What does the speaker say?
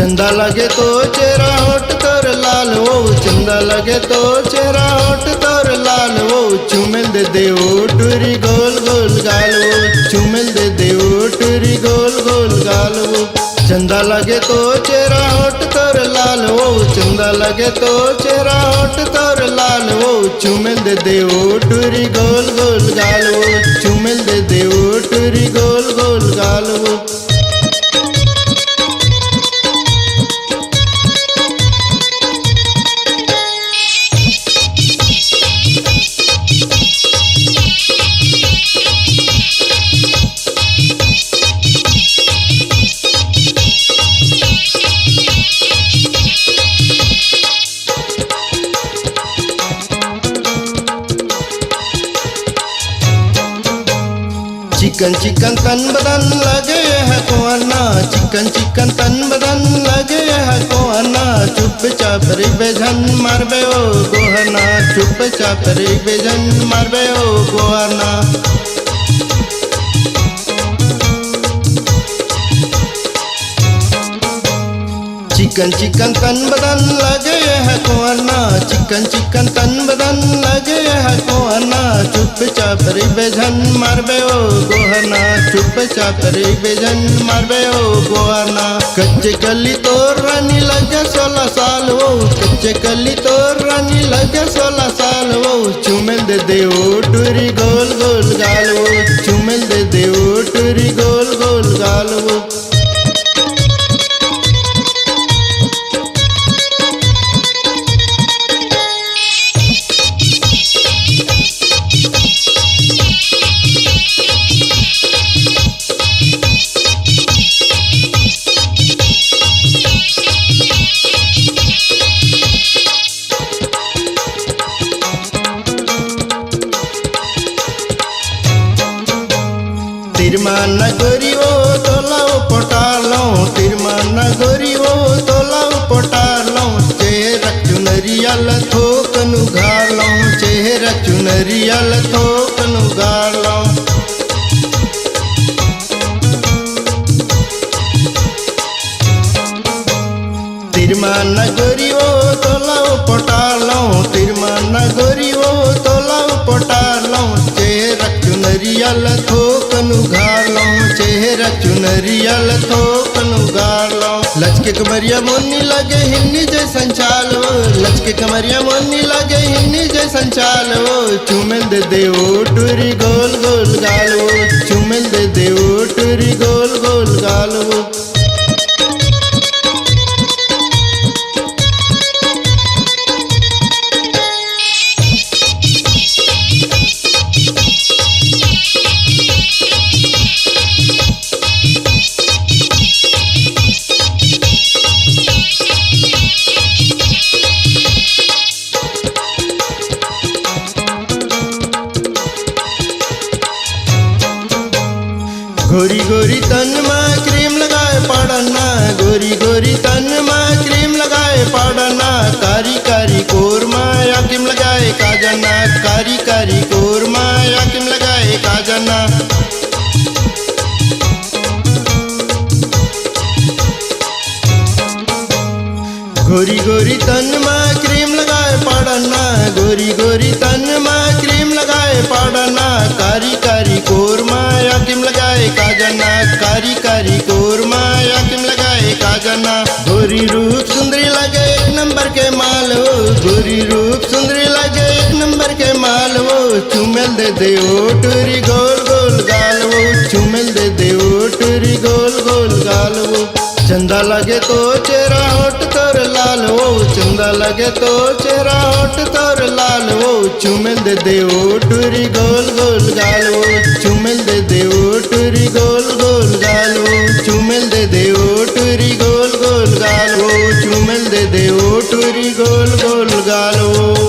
चंदा लगे तो चेहरा होठ तोर लाल वो, चंदा लगे तो चेहरा होठ तोर लाल वो, चुमिल दे दे टूरी गोल गोल गाल वो, चुमिल दे दे टूरी गोल गोल गाल वो। चंदा लगे तो चेहरा होठ तोर लाल वो, चंदा लगे तो चेहरा होठ तोर लाल वो, चुमिल दे दे टूरी गोल गोल गाल वो, चुमिल दे दे टूरी गोल गोल गाल वो। चिकन चिकन तन बदन लगे है कोना, चिकन चिकन तन बदन लगे है कोना, चुपचाप रे बेजन मारबे ओ गोहना, चुपचाप रे बेजन मारबे ओ गोहना। चिकन चिकन तन बदन लगे है कोना, चिकन चिकन तन बदन लगे है कोना, चुपचाप रे बेजन मारबे ओ गोहना, चुपचाप रे बेजन मारबे ओ गोहना। कच्चे कली तोर रानी लगे 16 साल वो, कच्चे कली तोर रानी लगे 16 साल वो, चुमिल दे दे टूरी गोल गोल गाल वो, चुमिल दे दे टूरी गोल गोल गाल वो। तिरमाना गोरी वो तोलाओ पटालो, तिरमाना गोरी वो तोलाओ पटालो, चेहरा चुनरिया थोकन उगालो, चेहरा चुनरिया थोकन उगालो। तिरमाना गोरी वो तोलाओ पटालो, तिरमाना गोरी वो तोलाओ पटालो, चेहरा चुनरिया थोकन उगालो, चेहरा चुनरिया थोकन उगालो। लचके कमरिया मुन्नी लगे हिन्नी जैसन चालो, लचके कमरिया मुन्नी लगे हिन्नी जैसन चालो, चुमिल दे दे टूरी गोल गोल गाल वो, चुमिल दे दे टूरी गोल गोल गाल वो। गोरी गोरी तन में क्रीम लगाए पाड़ना, गोरी गोरी तन में क्रीम लगाए पाड़ना, कारी कारी कोरमा याकिम लगाए काजना, कारी कारी कोरमा याकिम लगाए काजना। गोरी गोरी तन में क्रीम लगाए पाड़ना, गोरी गोरी तन में क्रीम लगाए पाड़ना, कारी कारी कोरमा याकिम लगाए काजना, कारी कारी कोरमा याकिम लगाए काजना। गोरी रूप सुंदरी लगे 1 नंबर के माल हो, गोरी रूप सुंदरी लगे 1 नंबर के माल हो, चुमिल दे दे टूरी गोल गोल गाल वो, चुमिल दे दे टूरी गोल गोल गाल वो। चंदा लगे तो चेहरा होठ तोर लाल वो, चंदा लगे तो चेहरा होठ तोर लाल वो, चुमिल दे दे टूरी गोल गोल गाल वो, चुमिल दे दे टूरी गोल गोल गाल वो, चुमिल दे दे टूरी गोल गोल गाल वो, चुमिल दे दे टूरी गोल गोल गाल वो।